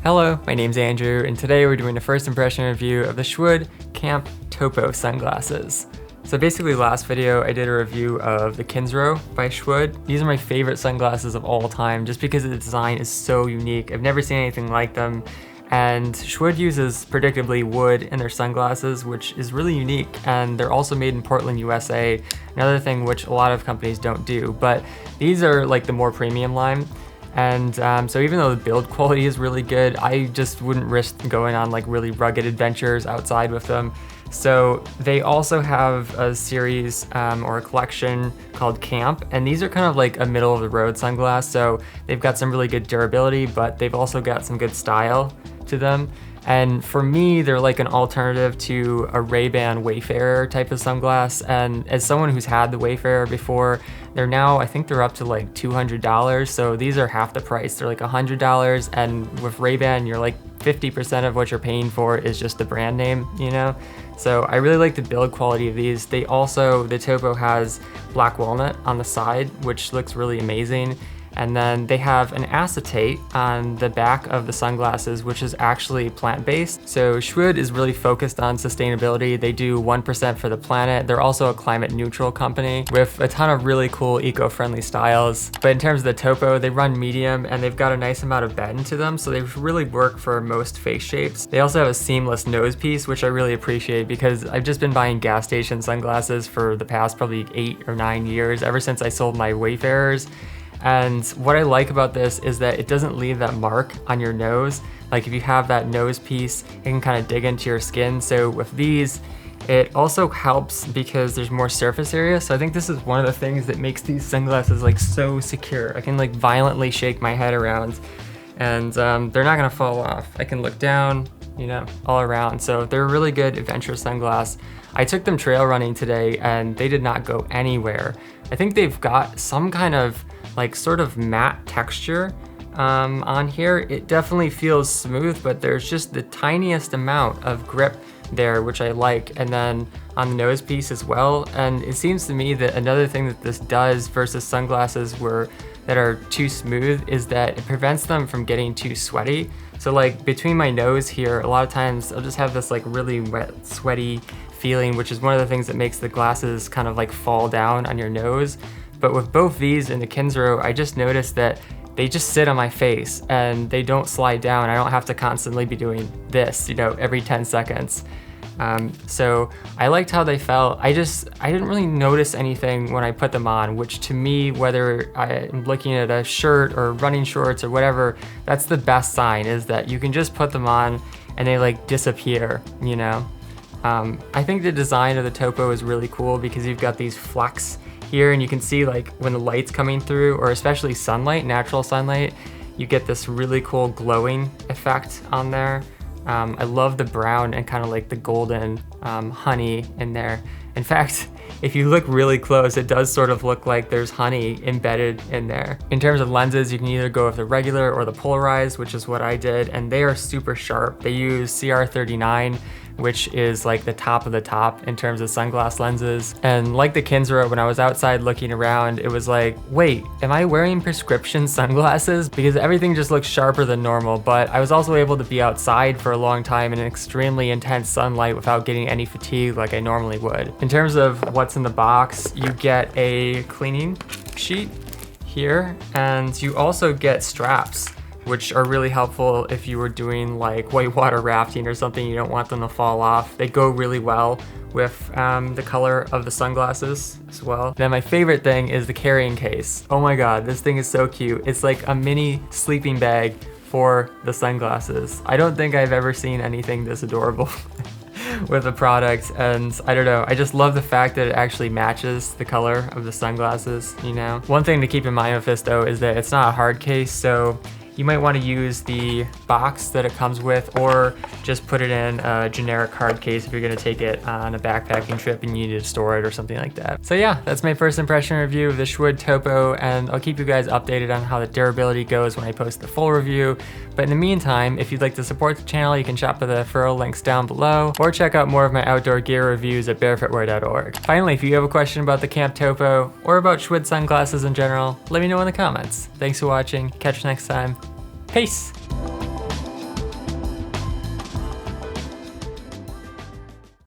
Hello, my name's Andrew, and today we're doing a first impression review of the Shwood Camp TOPO sunglasses. So basically last video I did a review of the Kinsro by Shwood. These are my favorite sunglasses of all time just because the design is so unique. I've never seen anything like them. And Shwood uses predictably wood in their sunglasses, which is really unique. And they're also made in Portland, USA, another thing which a lot of companies don't do. But these are like the more premium line. And so even though the build quality is really good, I just wouldn't risk going on like really rugged adventures outside with them. So they also have a series or a collection called Camp, and these are kind of like a middle of the road sunglass. So they've got some really good durability, but they've also got some good style to them. And for me, they're like an alternative to a Ray-Ban Wayfarer type of sunglass. And as someone who's had the Wayfarer before, they're now, I think they're up to like $200. So these are half the price. They're like $100. And with Ray-Ban, you're like 50% of what you're paying for is just the brand name, you know? So I really like the build quality of these. They also, the TOPO has black walnut on the side, which looks really amazing. And then they have an acetate on the back of the sunglasses, which is actually plant-based. So Shwood is really focused on sustainability. They do 1% for the planet. They're also a climate neutral company with a ton of really cool eco-friendly styles. But in terms of the TOPO, they run medium and they've got a nice amount of bend to them. So they really work for most face shapes. They also have a seamless nose piece, which I really appreciate because I've just been buying gas station sunglasses for the past probably 8 or 9 years, ever since I sold my Wayfarers. And what I like about this is that it doesn't leave that mark on your nose. Like if you have that nose piece, it can kind of dig into your skin. So with these, it also helps because there's more surface area. So I think this is one of the things that makes these sunglasses like so secure. I can like violently shake my head around and they're not gonna fall off. I can look down, you know, all around. So they're a really good adventure sunglass. I took them trail running today and they did not go anywhere. I think they've got some kind of like sort of matte texture on here. It definitely feels smooth, but there's just the tiniest amount of grip there, which I like. And then on the nose piece as well. And it seems to me that another thing that this does versus sunglasses that are too smooth is that it prevents them from getting too sweaty. So like between my nose here, a lot of times I'll just have this like really wet, sweaty feeling, which is one of the things that makes the glasses kind of like fall down on your nose. But with both these and the Kinsro, I just noticed that they just sit on my face and they don't slide down. I don't have to constantly be doing this, you know, every 10 seconds. So I liked how they felt. I didn't really notice anything when I put them on, which to me, whether I'm looking at a shirt or running shorts or whatever, that's the best sign, is that you can just put them on and they like disappear, you know? I think the design of the TOPO is really cool because you've got these flecks here and you can see like when the light's coming through, or especially sunlight, natural sunlight, you get this really cool glowing effect on there. I love the brown and kind of like the golden honey in there. In fact, if you look really close, it does sort of look like there's honey embedded in there. In terms of lenses, you can either go with the regular or the polarized, which is what I did, and they are super sharp. They use CR39, which is like the top of the top in terms of sunglass lenses. And like the Kinsro, when I was outside looking around, it was like, wait, am I wearing prescription sunglasses? Because everything just looks sharper than normal, but I was also able to be outside for a long time in extremely intense sunlight without getting any fatigue like I normally would. In terms of what's in the box, you get a cleaning sheet here, and you also get straps, which are really helpful if you were doing like whitewater rafting or something. You don't want them to fall off. They go really well with the color of the sunglasses as well. Then my favorite thing is the carrying case. Oh my God, this thing is so cute. It's like a mini sleeping bag for the sunglasses. I don't think I've ever seen anything this adorable with the product, and I don't know, I just love the fact that it actually matches the color of the sunglasses, you know? One thing to keep in mind with this though is that it's not a hard case, so you might want to use the box that it comes with, or just put it in a generic hard case if you're going to take it on a backpacking trip and you need to store it or something like that. So yeah, that's my first impression review of the Shwood TOPO, and I'll keep you guys updated on how the durability goes when I post the full review. But in the meantime, if you'd like to support the channel, you can shop for the referral links down below, or check out more of my outdoor gear reviews at barefootwear.org. Finally, if you have a question about the Camp TOPO or about Shwood sunglasses in general, let me know in the comments. Thanks for watching. Catch you next time. Peace.